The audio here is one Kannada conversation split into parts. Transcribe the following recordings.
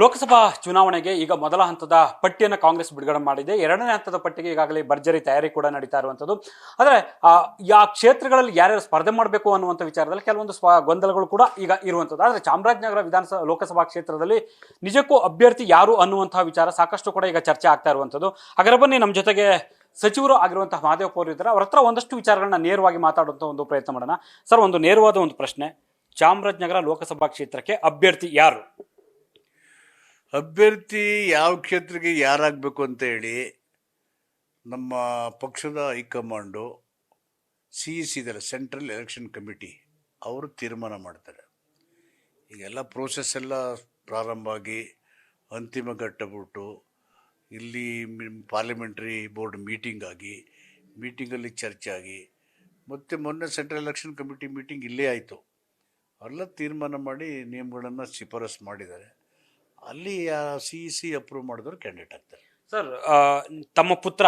ಲೋಕಸಭಾ ಚುನಾವಣೆಗೆ ಈಗ ಮೊದಲ ಹಂತದ ಪಟ್ಟಿಯನ್ನು ಕಾಂಗ್ರೆಸ್ ಬಿಡುಗಡೆ ಮಾಡಿದೆ. ಎರಡನೇ ಹಂತದ ಪಟ್ಟಿಗೆ ಈಗಾಗಲೇ ಭರ್ಜರಿ ತಯಾರಿ ಕೂಡ ನಡೀತಾ ಇರುವಂಥದ್ದು. ಆದರೆ ಆ ಕ್ಷೇತ್ರಗಳಲ್ಲಿ ಯಾರ್ಯಾರು ಸ್ಪರ್ಧೆ ಮಾಡಬೇಕು ಅನ್ನುವಂಥ ವಿಚಾರದಲ್ಲಿ ಕೆಲವೊಂದು ಗೊಂದಲಗಳು ಕೂಡ ಈಗ ಇರುವಂಥದ್ದು. ಆದರೆ ಚಾಮರಾಜನಗರ ಲೋಕಸಭಾ ಕ್ಷೇತ್ರದಲ್ಲಿ ನಿಜಕ್ಕೂ ಅಭ್ಯರ್ಥಿ ಯಾರು ಅನ್ನುವಂತಹ ವಿಚಾರ ಸಾಕಷ್ಟು ಕೂಡ ಈಗ ಚರ್ಚೆ ಆಗ್ತಾ ಇರುವಂಥದ್ದು. ಹಾಗಾದ್ರೆ ಬನ್ನಿ, ನಮ್ಮ ಜೊತೆಗೆ ಸಚಿವರು ಆಗಿರುವಂತಹ ಮಹದೇವಪ್ಪ ಅವರು ಇದ್ದಾರೆ. ಅವ್ರ ಹತ್ರ ಒಂದಷ್ಟು ವಿಚಾರಗಳನ್ನ ನೇರವಾಗಿ ಮಾತಾಡುವಂಥ ಒಂದು ಪ್ರಯತ್ನ ಮಾಡೋಣ. ಸರ್, ಒಂದು ನೇರವಾದ ಒಂದು ಪ್ರಶ್ನೆ, ಚಾಮರಾಜನಗರ ಲೋಕಸಭಾ ಕ್ಷೇತ್ರಕ್ಕೆ ಅಭ್ಯರ್ಥಿ ಯಾರು? ಅಭ್ಯರ್ಥಿ ಯಾವ ಕ್ಷೇತ್ರಕ್ಕೆ ಯಾರಾಗಬೇಕು ಅಂತ ಹೇಳಿ ನಮ್ಮ ಪಕ್ಷದ ಹೈಕಮಾಂಡು CEC ಇದೆಲ್ಲ, ಸೆಂಟ್ರಲ್ ಎಲೆಕ್ಷನ್ ಕಮಿಟಿ, ಅವರು ತೀರ್ಮಾನ ಮಾಡ್ತಾರೆ. ಈಗೆಲ್ಲ ಪ್ರೋಸೆಸ್ ಎಲ್ಲ ಪ್ರಾರಂಭ ಆಗಿ ಅಂತಿಮ ಘಟ್ಟ ಬಿಟ್ಟು ಇಲ್ಲಿ ಪಾರ್ಲಿಮೆಂಟ್ರಿ ಬೋರ್ಡ್ ಮೀಟಿಂಗ್ ಆಗಿ, ಮೀಟಿಂಗಲ್ಲಿ ಚರ್ಚೆ ಆಗಿ, ಮತ್ತು ಮೊನ್ನೆ ಸೆಂಟ್ರಲ್ ಎಲೆಕ್ಷನ್ ಕಮಿಟಿ ಮೀಟಿಂಗ್ ಇಲ್ಲೇ ಆಯಿತು. ಎಲ್ಲ ತೀರ್ಮಾನ ಮಾಡಿ ನಿಯಮಗಳನ್ನು ಶಿಫಾರಸು ಮಾಡಿದ್ದಾರೆ. ಅಲ್ಲಿ CEC ಅಪ್ರೂವ್ ಮಾಡಿದವರು ಕ್ಯಾಂಡಿಡೇಟ್ ಆಗ್ತಾರೆ. ಸರ್, ತಮ್ಮ ಪುತ್ರ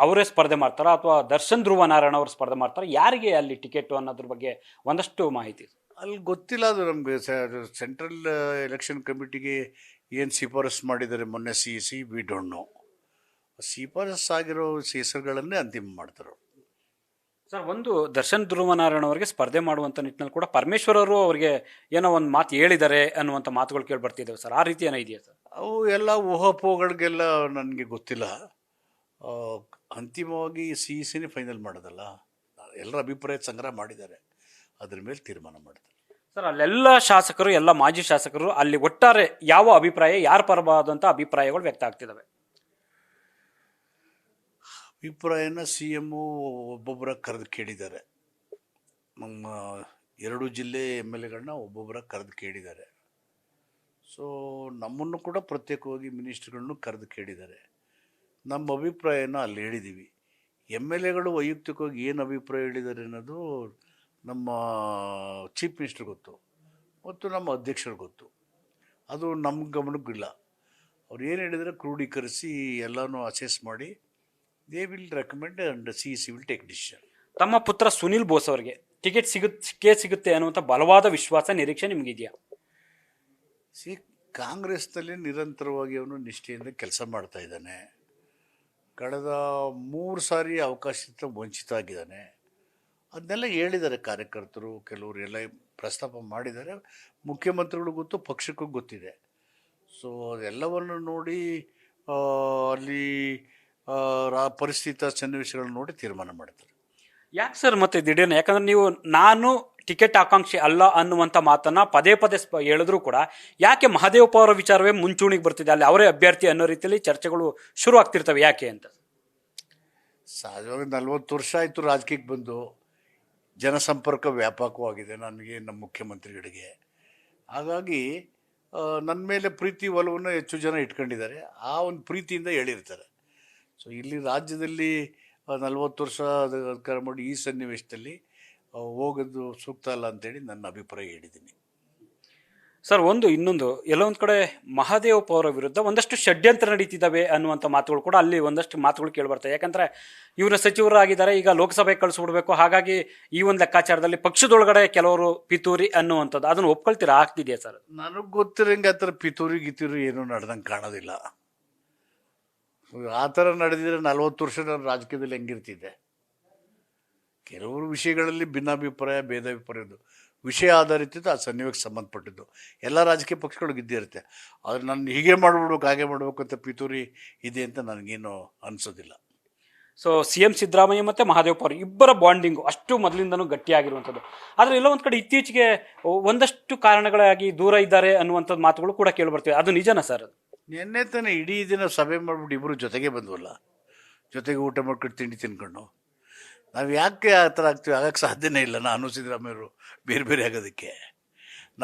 ಅವರೇ ಸ್ಪರ್ಧೆ ಮಾಡ್ತಾರಾ ಅಥವಾ ದರ್ಶನ್ ಧ್ರುವ ನಾರಾಯಣ ಅವರು ಸ್ಪರ್ಧೆ ಮಾಡ್ತಾರೆ? ಯಾರಿಗೆ ಅಲ್ಲಿ ಟಿಕೆಟ್ ಅನ್ನೋದ್ರ ಬಗ್ಗೆ ಒಂದಷ್ಟು ಮಾಹಿತಿ ಅಲ್ಲಿ ಗೊತ್ತಿಲ್ಲ. ಅದು ನಮಗೆ ಸೆಂಟ್ರಲ್ ಎಲೆಕ್ಷನ್ ಕಮಿಟಿಗೆ ಏನು ಶಿಫಾರಸು ಮಾಡಿದ್ದಾರೆ ಮೊನ್ನೆ CEC, ವಿ ಡೋಂಟ್ ನೋ. ಶಿಫಾರಸು ಆಗಿರೋ ಹೆಸರುಗಳನ್ನೇ ಅಂತಿಮ ಮಾಡ್ತಾರೆ. ಸರ್, ಒಂದು ದರ್ಶನ್ ಧ್ರುವ ನಾರಾಯಣ ಅವರಿಗೆ ಸ್ಪರ್ಧೆ ಮಾಡುವಂಥ ನಿಟ್ಟಿನಲ್ಲಿ ಕೂಡ ಪರಮೇಶ್ವರ್ ಅವರು ಅವರಿಗೆ ಏನೋ ಒಂದು ಮಾತು ಹೇಳಿದ್ದಾರೆ ಅನ್ನುವಂಥ ಮಾತುಗಳು ಕೇಳಿ ಬರ್ತಿದ್ದಾವೆ ಸರ್. ಆ ರೀತಿ ಏನೋ ಇದೆಯಾ ಸರ್? ಅವು ಎಲ್ಲ ಊಹಾಪೋಹಗಳಿಗೆಲ್ಲ ನನಗೆ ಗೊತ್ತಿಲ್ಲ. ಅಂತಿಮವಾಗಿ CECನೇ ಫೈನಲ್ ಮಾಡೋದಲ್ಲ, ಎಲ್ಲರ ಅಭಿಪ್ರಾಯ ಸಂಗ್ರಹ ಮಾಡಿದ್ದಾರೆ, ಅದ್ರ ಮೇಲೆ ತೀರ್ಮಾನ ಮಾಡ್ತಾರೆ. ಸರ್, ಅಲ್ಲೆಲ್ಲ ಶಾಸಕರು, ಎಲ್ಲ ಮಾಜಿ ಶಾಸಕರು ಅಲ್ಲಿ ಒಟ್ಟಾರೆ ಯಾವ ಅಭಿಪ್ರಾಯ, ಯಾರ ಪರವಾದಂಥ ಅಭಿಪ್ರಾಯಗಳು ವ್ಯಕ್ತ ಆಗ್ತಿದ್ದಾವೆ? ಅಭಿಪ್ರಾಯನ CM ಒಬ್ಬೊಬ್ಬರ ಕರೆದು ಕೇಳಿದ್ದಾರೆ. ನಮ್ಮ 2 ಜಿಲ್ಲೆ MLAಗಳನ್ನ ಒಬ್ಬೊಬ್ಬರ ಕರೆದು ಕೇಳಿದ್ದಾರೆ. ಸೊ ನಮ್ಮನ್ನು ಕೂಡ ಪ್ರತ್ಯೇಕವಾಗಿ ಮಿನಿಸ್ಟ್ರುಗಳನ್ನು ಕರೆದು ಕೇಳಿದ್ದಾರೆ. ನಮ್ಮ ಅಭಿಪ್ರಾಯನ ಅಲ್ಲಿ ಹೇಳಿದ್ದೀವಿ. MLAಗಳು ವೈಯಕ್ತಿಕವಾಗಿ ಏನು ಅಭಿಪ್ರಾಯ ಹೇಳಿದ್ದಾರೆ ಅನ್ನೋದು ನಮ್ಮ ಚೀಫ್ ಮಿನಿಸ್ಟರ್ ಗೊತ್ತು ಮತ್ತು ನಮ್ಮ ಅಧ್ಯಕ್ಷರು ಗೊತ್ತು. ಅದು ನಮ್ಮ ಗಮನಕ್ಕಿಲ್ಲ. ಅವ್ರು ಏನು ಹೇಳಿದರೆ ಕ್ರೋಢೀಕರಿಸಿ ಎಲ್ಲನೂ ಅಸೆಸ್ ಮಾಡಿ they will recommend and CEC will take decision. ತಮ್ಮ ಪುತ್ರ ಸುನಿಲ್ ಬೋಸ್ ಅವರಿಗೆ ಟಿಕೆಟ್ ಸಿಗುತ್ತೆ ಅನ್ನುವಂಥ ಬಲವಾದ ವಿಶ್ವಾಸ, ನಿರೀಕ್ಷೆ ನಿಮಗಿದೆಯಾ? ಕಾಂಗ್ರೆಸ್ನಲ್ಲಿ ನಿರಂತರವಾಗಿ ಅವನು ನಿಷ್ಠೆಯಿಂದ ಕೆಲಸ ಮಾಡ್ತಾ ಇದ್ದಾನೆ. ಕಳೆದ 3 ಸಾರಿ ಅವಕಾಶದಿಂದ ವಂಚಿತ ಆಗಿದ್ದಾನೆ. ಅದನ್ನೆಲ್ಲ ಹೇಳಿದ್ದಾರೆ ಕಾರ್ಯಕರ್ತರು, ಕೆಲವರು ಎಲ್ಲ ಪ್ರಸ್ತಾಪ ಮಾಡಿದ್ದಾರೆ. ಮುಖ್ಯಮಂತ್ರಿಗಳು ಗೊತ್ತು, ಪಕ್ಷಕ್ಕೂ ಗೊತ್ತಿದೆ. ಸೊ ಅದೆಲ್ಲವನ್ನು ನೋಡಿ ಅಲ್ಲಿ ಪರಿಸ್ಥಿತಿ ಸನ್ನಿವೇಶಗಳನ್ನ ನೋಡಿ ತೀರ್ಮಾನ ಮಾಡ್ತಾರೆ. ಯಾಕೆ ಸರ್ ಮತ್ತೆ ದಿಢೀರ್ನ? ಯಾಕಂದ್ರೆ ನೀವು ನಾನು ಟಿಕೆಟ್ ಆಕಾಂಕ್ಷಿ ಅಲ್ಲ ಅನ್ನುವಂಥ ಮಾತನ್ನ ಪದೇ ಪದೇ ಹೇಳಿದ್ರು ಕೂಡ ಯಾಕೆ ಮಹದೇವಪ್ಪ ಅವರ ವಿಚಾರವೇ ಮುಂಚೂಣಿಗೆ ಬರ್ತಿದೆ, ಅಲ್ಲಿ ಅವರೇ ಅಭ್ಯರ್ಥಿ ಅನ್ನೋ ರೀತಿಯಲ್ಲಿ ಚರ್ಚೆಗಳು ಶುರು ಆಗ್ತಿರ್ತವೆ, ಯಾಕೆ ಅಂತ? ಸಹಜವಾಗಿ 40 ವರ್ಷ ಆಯಿತು ರಾಜಕೀಯಕ್ಕೆ ಬಂದು. ಜನಸಂಪರ್ಕ ವ್ಯಾಪಕವಾಗಿದೆ ನನಗೆ, ನಮ್ಮ ಮುಖ್ಯಮಂತ್ರಿಗಳಿಗೆ. ಹಾಗಾಗಿ ನನ್ನ ಮೇಲೆ ಪ್ರೀತಿ ಒಲವನ್ನು ಹೆಚ್ಚು ಜನ ಇಟ್ಕೊಂಡಿದ್ದಾರೆ. ಆ ಒಂದು ಪ್ರೀತಿಯಿಂದ ಹೇಳಿರ್ತಾರೆ. ಸೊ ಇಲ್ಲಿ ರಾಜ್ಯದಲ್ಲಿ 40 ವರ್ಷ ಅಧಿಕಾರ ಮಾಡಿ ಈ ಸನ್ನಿವೇಶದಲ್ಲಿ ಹೋಗೋದು ಸೂಕ್ತ ಅಲ್ಲ ಅಂತೇಳಿ ನನ್ನ ಅಭಿಪ್ರಾಯ ಹೇಳಿದ್ದೀನಿ. ಸರ್, ಇನ್ನೊಂದು ಎಲ್ಲ ಒಂದು ಕಡೆ ಮಹದೇವಪ್ಪ ಅವರ ವಿರುದ್ಧ ಒಂದಷ್ಟು ಷಡ್ಯಂತ್ರ ನಡೀತಿದ್ದಾವೆ ಅನ್ನುವಂಥ ಮಾತುಗಳು ಕೂಡ ಅಲ್ಲಿ ಒಂದಷ್ಟು ಮಾತುಗಳು ಕೇಳಿಬರ್ತವೆ. ಯಾಕಂದರೆ ಇವರು ಸಚಿವರಾಗಿದ್ದಾರೆ, ಈಗ ಲೋಕಸಭೆಗೆ ಕಳಿಸ್ಬಿಡ್ಬೇಕು, ಹಾಗಾಗಿ ಈ ಒಂದು ಲೆಕ್ಕಾಚಾರದಲ್ಲಿ ಪಕ್ಷದೊಳಗಡೆ ಕೆಲವರು ಪಿತೂರಿ ಅನ್ನುವಂಥದ್ದು, ಅದನ್ನು ಒಪ್ಕೊಳ್ತೀರಾ? ಆಗ್ತಿದೆಯಾ ಸರ್? ನನಗೆ ಗೊತ್ತಿರಂಗೆ ಆ ಥರ ಪಿತೂರಿ ಏನೂ ನಡೆದಂಗೆ ಕಾಣೋದಿಲ್ಲ. ಆ ಥರ ನಡೆದಿದ್ರೆ 40 ವರ್ಷ ನಾನು ರಾಜಕೀಯದಲ್ಲಿ ಹೆಂಗಿರ್ತಿದ್ದೆ. ಕೆಲವರು ವಿಷಯಗಳಲ್ಲಿ ಭಿನ್ನಾಭಿಪ್ರಾಯ, ಭೇದಾಭಿಪ್ರಾಯದ್ದು ವಿಷಯ ಆಧಾರಿತದ್ದು, ಆ ಸನ್ನಿವೇಶಕ್ಕೆ ಸಂಬಂಧಪಟ್ಟಿದ್ದು ಎಲ್ಲ ರಾಜಕೀಯ ಪಕ್ಷಗಳಿಗೆ ಇದ್ದೇ ಇರುತ್ತೆ. ಆದರೆ ನಾನು ಹೀಗೆ ಮಾಡ್ಬಿಡ್ಬೇಕು, ಹಾಗೆ ಮಾಡಬೇಕು ಅಂತ ಪಿತೂರಿ ಇದೆ ಅಂತ ನನಗೇನು ಅನಿಸೋದಿಲ್ಲ. ಸೊ CM ಸಿದ್ದರಾಮಯ್ಯ ಮತ್ತು ಮಹದೇವಪ್ಪ ಅವರು ಇಬ್ಬರ ಬಾಂಡಿಂಗು ಅಷ್ಟು ಮೊದಲಿಂದನೂ ಗಟ್ಟಿಯಾಗಿರುವಂಥದ್ದು. ಆದರೆ ಎಲ್ಲ ಒಂದು ಕಡೆ ಇತ್ತೀಚೆಗೆ ಒಂದಷ್ಟು ಕಾರಣಗಳಾಗಿ ದೂರ ಇದ್ದಾರೆ ಅನ್ನುವಂಥದ್ದು ಮಾತುಗಳು ಕೂಡ ಕೇಳಿಬರ್ತೀವಿ. ಅದು ನಿಜನಾ ಸರ್? ಅದು ನಿನ್ನೆ ತಾನೇ ಇಡೀ ದಿನ ಸಭೆ ಮಾಡಿಬಿಟ್ಟು ಇಬ್ಬರು ಜೊತೆಗೆ ಬಂದ್ವಲ್ಲ, ಜೊತೆಗೆ ಊಟ ಮಾಡ್ಕೊಂಡು ತಿಂಡಿ ತಿನ್ಕೊಂಡು. ನಾವು ಯಾಕೆ ಆ ಥರ ಆಗ್ತೀವಿ? ಆಗಕ್ಕೆ ಸಾಧ್ಯನೇ ಇಲ್ಲ. ನಾನು ಸಿದ್ದರಾಮಯ್ಯರು ಬೇರೆ ಬೇರೆ ಆಗೋದಕ್ಕೆ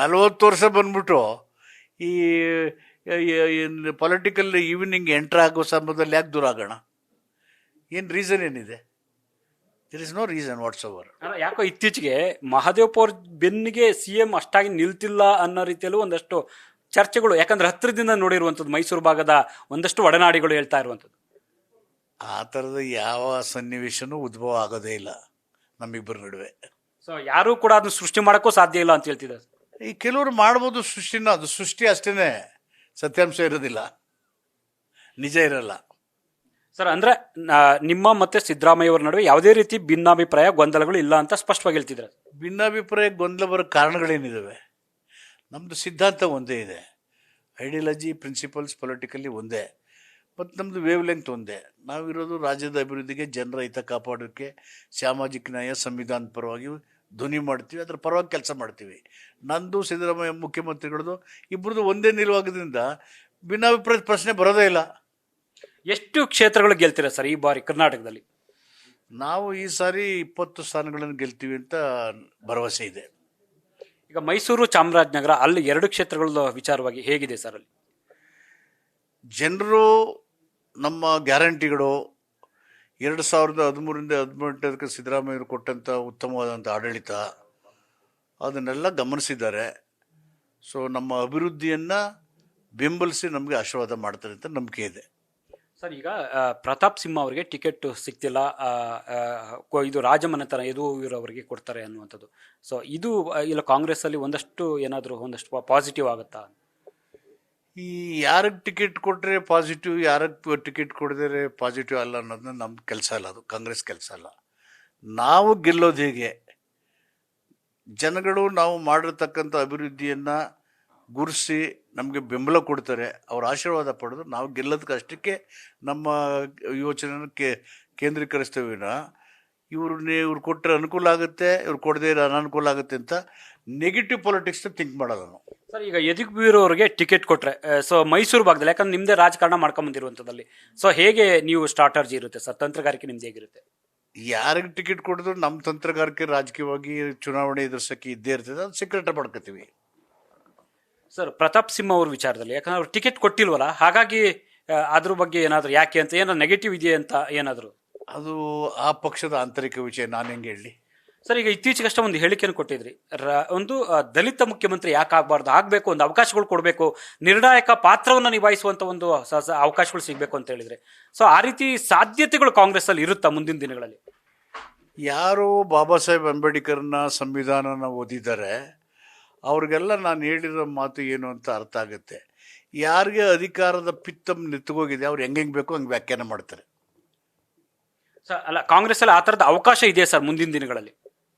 40 ವರ್ಷ ಬಂದ್ಬಿಟ್ಟು ಈ ಪೊಲಿಟಿಕಲ್ ಈವ್ನಿಂಗ್ ಎಂಟ್ರ್ ಆಗೋ ಸಂಬಂಧದಲ್ಲಿ ಯಾಕೆ ದೂರ ಆಗೋಣ? ಏನು ರೀಸನ್ ಏನಿದೆ? There is no reason what's over. ಯಾಕೋ ಇತ್ತೀಚೆಗೆ ಮಹದೇವಪ್ಪ ಅವ್ರ ಬೆನ್ನಿಗೆ CM ಅಷ್ಟಾಗಿ ನಿಲ್ತಿಲ್ಲ ಅನ್ನೋ ರೀತಿಯಲ್ಲೂ ಒಂದಷ್ಟು ಚರ್ಚೆಗಳು, ಯಾಕಂದ್ರೆ ಹತ್ತಿರದಿಂದ ನೋಡಿರುವಂಥದ್ದು ಮೈಸೂರು ಭಾಗದ ಒಂದಷ್ಟು ಒಡನಾಡಿಗಳು ಹೇಳ್ತಾ ಇರುವಂಥದ್ದು. ಆ ಥರದ ಯಾವ ಸನ್ನಿವೇಶನೂ ಉದ್ಭವ ಆಗೋದೇ ಇಲ್ಲ ನಮ್ಮಿಬ್ಬರ ನಡುವೆ. ಸೊ ಯಾರೂ ಕೂಡ ಅದನ್ನ ಸೃಷ್ಟಿ ಮಾಡೋಕ್ಕೂ ಸಾಧ್ಯ ಇಲ್ಲ ಅಂತ ಹೇಳ್ತಿದ್ದಾರೆ. ಈ ಕೆಲವರು ಮಾಡ್ಬೋದು ಸೃಷ್ಟಿನ, ಅದು ಸೃಷ್ಟಿ ಅಷ್ಟೇ, ಸತ್ಯಾಂಶ ಇರೋದಿಲ್ಲ, ನಿಜ ಇರಲ್ಲ. ಸರ್ ಅಂದ್ರೆ ನಿಮ್ಮ ಮತ್ತೆ ಸಿದ್ದರಾಮಯ್ಯ ಅವರ ನಡುವೆ ಯಾವುದೇ ರೀತಿ ಭಿನ್ನಾಭಿಪ್ರಾಯ ಗೊಂದಲಗಳು ಇಲ್ಲ ಅಂತ ಸ್ಪಷ್ಟವಾಗಿ ಹೇಳ್ತಿದ್ದಾರೆ. ಭಿನ್ನಾಭಿಪ್ರಾಯ ಗೊಂದಲ ಬರೋ ಕಾರಣಗಳೇನಿದ್ದಾವೆ? ನಮ್ಮದು ಸಿದ್ಧಾಂತ ಒಂದೇ ಇದೆ, ಐಡಿಯಾಲಜಿ ಪ್ರಿನ್ಸಿಪಲ್ಸ್ ಪೊಲಿಟಿಕಲಿ ಒಂದೇ, ಮತ್ತು ನಮ್ಮದು ವೇವ್ ಲೆಂತ್ ಒಂದೇ. ನಾವಿರೋದು ರಾಜ್ಯದ ಅಭಿವೃದ್ಧಿಗೆ, ಜನರ ಹಿತ ಕಾಪಾಡೋಕ್ಕೆ, ಸಾಮಾಜಿಕ ನ್ಯಾಯ, ಸಂವಿಧಾನದ ಪರವಾಗಿ ಧ್ವನಿ ಮಾಡ್ತೀವಿ, ಅದರ ಪರವಾಗಿ ಕೆಲಸ ಮಾಡ್ತೀವಿ. ನಂದು ಸಿದ್ದರಾಮಯ್ಯ ಮುಖ್ಯಮಂತ್ರಿಗಳದು ಇಬ್ಬರದು ಒಂದೇ ನಿಲುವಾಗೋದ್ರಿಂದ ಭಿನ್ನಾಭಿಪ್ರಾಯದ ಪ್ರಶ್ನೆ ಬರೋದೇ ಇಲ್ಲ. ಎಷ್ಟು ಕ್ಷೇತ್ರಗಳು ಗೆಲ್ತೀರಾ ಸರ್ ಈ ಬಾರಿ ಕರ್ನಾಟಕದಲ್ಲಿ? ನಾವು ಈ ಸಾರಿ 20 ಸ್ಥಾನಗಳನ್ನು ಗೆಲ್ತೀವಿ ಅಂತ ಭರವಸೆ ಇದೆ. ಈಗ ಮೈಸೂರು, ಚಾಮರಾಜನಗರ ಅಲ್ಲಿ 2 ಕ್ಷೇತ್ರಗಳ ವಿಚಾರವಾಗಿ ಹೇಗಿದೆ ಸರ್ ಅಲ್ಲಿ? ಜನರು ನಮ್ಮ ಗ್ಯಾರಂಟಿಗಳು 2013ರಿಂದ 2018 ಸಿದ್ದರಾಮಯ್ಯರು ಕೊಟ್ಟಂಥ ಉತ್ತಮವಾದಂಥ ಆಡಳಿತ ಅದನ್ನೆಲ್ಲ ಗಮನಿಸಿದ್ದಾರೆ. ಸೊ ನಮ್ಮ ಅಭಿವೃದ್ಧಿಯನ್ನು ಬೆಂಬಲಿಸಿ ನಮಗೆ ಆಶೀರ್ವಾದ ಮಾಡ್ತಾರೆ ಅಂತ ನಂಬಿಕೆ ಇದೆ. ಸರ್ ಈಗ ಪ್ರತಾಪ್ ಸಿಂಹ ಅವರಿಗೆ ಟಿಕೆಟ್ ಸಿಗ್ತಿಲ್ಲ, ಇದು ರಾಜಮನೆತನ ಯದುವೀರವರಿಗೆ ಕೊಡ್ತಾರೆ ಅನ್ನುವಂಥದ್ದು. ಸೊ ಇದು ಇಲ್ಲ ಕಾಂಗ್ರೆಸ್ ಅಲ್ಲಿ ಒಂದಷ್ಟು ಪಾಸಿಟಿವ್ ಆಗುತ್ತಾ? ಈ ಯಾರಿಗೆ ಟಿಕೆಟ್ ಕೊಟ್ಟರೆ ಪಾಸಿಟಿವ್, ಯಾರಿಗೆ ಟಿಕೆಟ್ ಕೊಡಿದ್ರೆ ಪಾಸಿಟಿವ್ ಅಲ್ಲ ಅನ್ನೋದನ್ನ ನಮ್ಮ ಕೆಲಸ ಅಲ್ಲ, ಅದು ಕಾಂಗ್ರೆಸ್ ಕೆಲಸ ಅಲ್ಲ. ನಾವು ಗೆಲ್ಲೋದು ಹೇಗೆ, ಜನಗಳು ನಾವು ಮಾಡಿರ್ತಕ್ಕಂಥ ಅಭಿವೃದ್ಧಿಯನ್ನು ಗುರುಸಿ ನಮಗೆ ಬೆಂಬಲ ಕೊಡ್ತಾರೆ, ಅವ್ರ ಆಶೀರ್ವಾದ ಪಡೆದು ನಾವು ಗೆಲ್ಲೋದಕ್ಕೆ ಅಷ್ಟಕ್ಕೆ ನಮ್ಮ ಯೋಚನೆಯನ್ನು ಕೇಂದ್ರೀಕರಿಸ್ತೇವೆ. ಇವ್ರು ಕೊಟ್ಟರೆ ಅನುಕೂಲ ಆಗುತ್ತೆ, ಇವ್ರು ಕೊಡದೇ ಇರೋ ಅನನುಕೂಲ ಆಗುತ್ತೆ ಅಂತ ನೆಗೆಟಿವ್ ಪಾಲಿಟಿಕ್ಸ್ ಥಿಂಕ್ ಮಾಡೋದು ನಾವು. ಸರ್ ಈಗ ಯದುವೀರ್ ಅವರಿಗೆ ಟಿಕೆಟ್ ಕೊಟ್ಟರೆ, ಸೊ ಮೈಸೂರು ಭಾಗದಲ್ಲಿ ಯಾಕಂದ್ರೆ ನಿಮ್ಮದೇ ರಾಜಕಾರಣ ಮಾಡ್ಕೊಂಬಂದಿರುವಂಥದ್ದಲ್ಲಿ, ಸೊ ಹೇಗೆ ನೀವು ಸ್ಟ್ರಾಟರ್ಜಿ ಇರುತ್ತೆ ಸರ್, ತಂತ್ರಗಾರಿಕೆ ನಿಮ್ದು ಹೇಗಿರುತ್ತೆ? ಯಾರಿಗೆ ಟಿಕೆಟ್ ಕೊಡಿದ್ರು ನಮ್ಮ ತಂತ್ರಗಾರಿಕೆ ರಾಜಕೀಯವಾಗಿ ಚುನಾವಣೆ ಎದುರಿಸೋಕ್ಕೆ ಇದ್ದೇ ಇರ್ತದೆ, ಅದು ಸೀಕ್ರೆಟ್ ಮಾಡ್ಕೋತೀವಿ. ಸರ್ ಪ್ರತಾಪ್ ಸಿಂಹ ಅವ್ರ ವಿಚಾರದಲ್ಲಿ ಯಾಕಂದ್ರೆ ಅವ್ರು ಟಿಕೆಟ್ ಕೊಟ್ಟಿಲ್ವಲ್ಲ, ಹಾಗಾಗಿ ಅದ್ರ ಬಗ್ಗೆ ಏನಾದರೂ ಯಾಕೆ ಅಂತ ಏನಾದ್ರು ನೆಗೆಟಿವ್ ಇದೆ ಅಂತ ಏನಾದರೂ? ಅದು ಆ ಪಕ್ಷದ ಆಂತರಿಕ ವಿಷಯ, ನಾನು ಹೆಂಗೆ ಹೇಳಿ ಸರ್. ಈಗ ಇತ್ತೀಚೆಗಷ್ಟೇ ಒಂದು ಹೇಳಿಕೆಯನ್ನು ಕೊಟ್ಟಿದ್ರಿ, ಒಂದು ದಲಿತ ಮುಖ್ಯಮಂತ್ರಿ ಯಾಕೆ ಆಗಬಾರ್ದು, ಆಗಬೇಕು, ಒಂದು ಅವಕಾಶಗಳು ಕೊಡಬೇಕು, ನಿರ್ಣಾಯಕ ಪಾತ್ರವನ್ನು ನಿಭಾಯಿಸುವಂಥ ಒಂದು ಅವಕಾಶಗಳು ಸಿಗಬೇಕು ಅಂತ ಹೇಳಿದ್ರೆ, ಸೊ ಆ ರೀತಿ ಸಾಧ್ಯತೆಗಳು ಕಾಂಗ್ರೆಸ್ ಅಲ್ಲಿ ಇರುತ್ತಾ ಮುಂದಿನ ದಿನಗಳಲ್ಲಿ? ಯಾರು ಬಾಬಾ ಸಾಹೇಬ್ ಅಂಬೇಡ್ಕರ್ನ ಸಂವಿಧಾನನ ಓದಿದ್ದಾರೆ ಅವ್ರಿಗೆಲ್ಲ ನಾನು ಹೇಳಿರೋ ಮಾತು ಏನು ಅಂತ ಅರ್ಥ ಆಗುತ್ತೆ. ಯಾರಿಗೆ ಅಧಿಕಾರದ ಪಿತ್ತಮ್ ನೆತ್ತಗೋಗಿದೆ ಅವ್ರು ಹೆಂಗೆ ಬೇಕೋ ಹಂಗೆ ವ್ಯಾಖ್ಯಾನ ಮಾಡ್ತಾರೆ. ಸರ್ ಅಲ್ಲ, ಕಾಂಗ್ರೆಸ್ ಅಲ್ಲಿ ಆ ಥರದ ಅವಕಾಶ ಇದೆ ಸರ್ ಮುಂದಿನ ದಿನಗಳಲ್ಲಿ?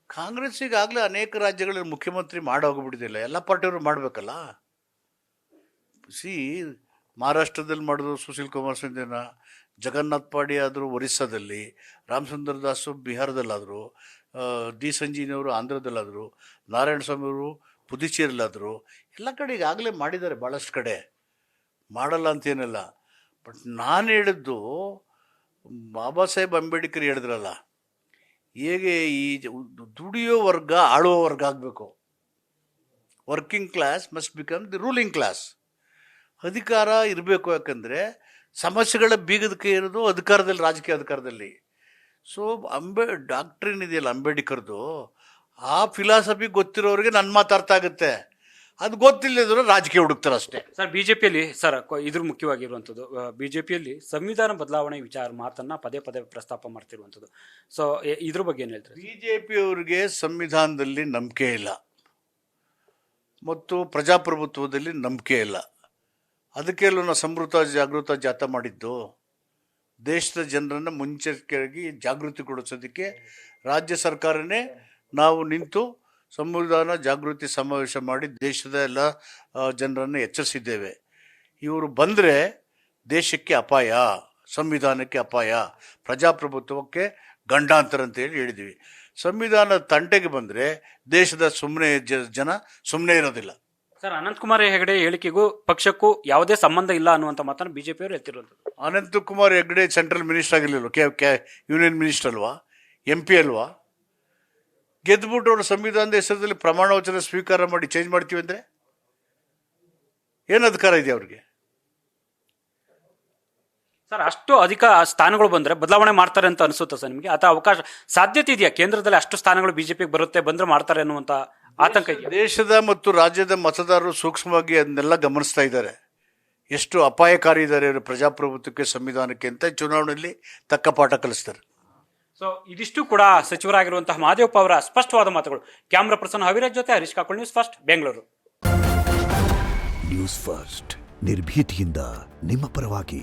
ಕಾಂಗ್ರೆಸ್ ಈಗಾಗಲೇ ಅನೇಕ ರಾಜ್ಯಗಳಲ್ಲಿ ಮುಖ್ಯಮಂತ್ರಿ ಮಾಡೋಗ್ಬಿಟ್ಟಿದ್ದಿಲ್ಲ, ಎಲ್ಲ ಪಾರ್ಟಿಯವರು ಮಾಡಬೇಕಲ್ಲ. ಮಹಾರಾಷ್ಟ್ರದಲ್ಲಿ ಮಾಡಿದ್ರು ಸುಶೀಲ್ ಕುಮಾರ್ ಸಿಂಧೆನ, ಜಗನ್ನಾಥ್ ಪಾಡಿ ಆದರು ಒರಿಸ್ಸಾದಲ್ಲಿ, ರಾಮಚಂದ್ರ ದಾಸು ಬಿಹಾರದಲ್ಲಾದರು, ಡಿ ಸಂಜೀವಿನವರು ಆಂಧ್ರದಲ್ಲಾದರು, ನಾರಾಯಣ ಸ್ವಾಮಿಯವರು ಪುದುಚೇರಿಲಾದರು, ಎಲ್ಲ ಕಡೆ ಈಗಾಗಲೇ ಮಾಡಿದ್ದಾರೆ, ಭಾಳಷ್ಟು ಕಡೆ ಮಾಡಲ್ಲ ಅಂತೇನಿಲ್ಲ. ಬಟ್ ನಾನು ಹೇಳಿದ್ದು ಬಾಬಾ ಸಾಹೇಬ್ ಅಂಬೇಡ್ಕರ್ ಹೇಳಿದ್ರಲ್ಲ, ಹೇಗೆ ಈ ದುಡಿಯೋ ವರ್ಗ ಆಳುವ ವರ್ಗ ಆಗಬೇಕು, working class must become the ruling class. ಅಧಿಕಾರ ಇರಬೇಕು, ಯಾಕಂದರೆ ಸಮಸ್ಯೆಗಳ ಬೀಗದ ಕೈ ಇರೋದು ಅಧಿಕಾರದಲ್ಲಿ, ರಾಜಕೀಯ ಅಧಿಕಾರದಲ್ಲಿ. ಸೊ ಡಾಕ್ಟ್ರಿನ್ ಇದೆಯಲ್ಲ ಅಂಬೇಡ್ಕರ್ದು, ಆ ಫಿಲಾಸಫಿ ಗೊತ್ತಿರೋರಿಗೆ ನನ್ನ ಮಾತು ಅರ್ಥ ಆಗುತ್ತೆ, ಅದು ಗೊತ್ತಿಲ್ಲದ್ರು ರಾಜಕೀಯ ಹುಡುಕ್ತಾರೆ ಅಷ್ಟೇ. ಸರ್ ಬಿಜೆಪಿಯಲ್ಲಿ ಸರ್ ಇದ್ರ ಮುಖ್ಯವಾಗಿರುವಂಥದ್ದು, ಬಿಜೆಪಿಯಲ್ಲಿ ಸಂವಿಧಾನ ಬದಲಾವಣೆ ಮಾತನ್ನ ಪದೇ ಪದೇ ಪ್ರಸ್ತಾಪ ಮಾಡ್ತಿರುವಂಥದ್ದು. ಸೊ ಇದ್ರ ಬಗ್ಗೆ ಏನು ಹೇಳ್ತಾರೆ? ಬಿಜೆಪಿಯವರಿಗೆ ಸಂವಿಧಾನದಲ್ಲಿ ನಂಬಿಕೆ ಇಲ್ಲ ಮತ್ತು ಪ್ರಜಾಪ್ರಭುತ್ವದಲ್ಲಿ ನಂಬಿಕೆ ಇಲ್ಲ. ಅದಕ್ಕೆ ನಾವು ಸಮೃದ್ಧ ಜಾಗೃತ ಜಾಥಾ ಮಾಡಿದ್ದು, ದೇಶದ ಜನರನ್ನು ಮುಂಚೆಯಾಗಿ ಜಾಗೃತಿ ಕೊಡಿಸೋದಕ್ಕೆ ರಾಜ್ಯ ಸರ್ಕಾರನೇ ನಾವು ನಿಂತು ಸಂವಿಧಾನ ಜಾಗೃತಿ ಸಮಾವೇಶ ಮಾಡಿ ದೇಶದ ಎಲ್ಲ ಜನರನ್ನು ಎಚ್ಚರಿಸಿದ್ದೇವೆ. ಇವರು ಬಂದರೆ ದೇಶಕ್ಕೆ ಅಪಾಯ, ಸಂವಿಧಾನಕ್ಕೆ ಅಪಾಯ, ಪ್ರಜಾಪ್ರಭುತ್ವಕ್ಕೆ ಗಂಡಾಂತರ ಅಂತೇಳಿ ಹೇಳಿದ್ವಿ. ಸಂವಿಧಾನ ತಂಟೆಗೆ ಬಂದರೆ ದೇಶದ ಜನ ಸುಮ್ಮನೆ ಇರೋದಿಲ್ಲ. ಸರ್ ಅನಂತಕುಮಾರ್ ಹೆಗಡೆ ಹೇಳಿಕೆಗೂ ಪಕ್ಷಕ್ಕೂ ಯಾವುದೇ ಸಂಬಂಧ ಇಲ್ಲ ಅನ್ನುವಂಥ ಮಾತನ್ನು ಬಿಜೆಪಿಯವರು ಎತ್ತಿರುವಂಥದ್ದು. ಅನಂತಕುಮಾರ್ ಹೆಗಡೆ ಸೆಂಟ್ರಲ್ ಮಿನಿಸ್ಟರ್ ಆಗಿರಲಿಲ್ಲ, ಯೂನಿಯನ್ ಮಿನಿಸ್ಟರ್ ಅಲ್ವಾ, MP ಅಲ್ವಾ? ಗೆದ್ದುಬಿಟ್ಟು ಅವರು ಸಂವಿಧಾನದ ಹೆಸರಲ್ಲಿ ಪ್ರಮಾಣ ವಚನ ಸ್ವೀಕಾರ ಮಾಡಿ ಚೇಂಜ್ ಮಾಡ್ತೀವಿ ಅಂದರೆ ಏನು ಅಧಿಕಾರ ಇದೆ ಅವ್ರಿಗೆ? ಸರ್ ಅಷ್ಟು ಅಧಿಕ ಸ್ಥಾನಗಳು ಬಂದರೆ ಬದಲಾವಣೆ ಮಾಡ್ತಾರೆ ಅಂತ ಅನಿಸುತ್ತೆ ಸರ್ ನಿಮಗೆ? ಅಥವಾ ಅವಕಾಶ ಸಾಧ್ಯತೆ ಇದೆಯಾ ಕೇಂದ್ರದಲ್ಲಿ ಅಷ್ಟು ಸ್ಥಾನಗಳು ಬಿಜೆಪಿಗೆ ಬರುತ್ತೆ, ಬಂದರೆ ಮಾಡ್ತಾರೆ ಅನ್ನುವಂಥ ಆತಂಕ ಇದೆಯಾ? ದೇಶದ ಮತ್ತು ರಾಜ್ಯದ ಮತದಾರರು ಸೂಕ್ಷ್ಮವಾಗಿ ಅದನ್ನೆಲ್ಲ ಗಮನಿಸ್ತಾ ಇದ್ದಾರೆ, ಎಷ್ಟು ಅಪಾಯಕಾರಿ ಇದ್ದಾರೆ ಇವರು ಪ್ರಜಾಪ್ರಭುತ್ವಕ್ಕೆ, ಸಂವಿಧಾನಕ್ಕೆ ಅಂತ ಚುನಾವಣೆಯಲ್ಲಿ ತಕ್ಕ ಪಾಠ ಕಲಿಸ್ತಾರೆ. ಸೊ ಇದಿಷ್ಟು ಕೂಡ ಸಚಿವರಾಗಿರುವಂತಹ ಮಹದೇವಪ್ಪ ಅವರ ಸ್ಪಷ್ಟವಾದ ಮಾತುಗಳು. ಕ್ಯಾಮ್ರಾ ಪರ್ಸನ್ ಅವಿರಾಜ್ ಜೊತೆ Harish Kakol, news first, Bengaluru. News first ನಿರ್ಭೀತಿಯಿಂದ ನಿಮ್ಮ ಪರವಾಗಿ.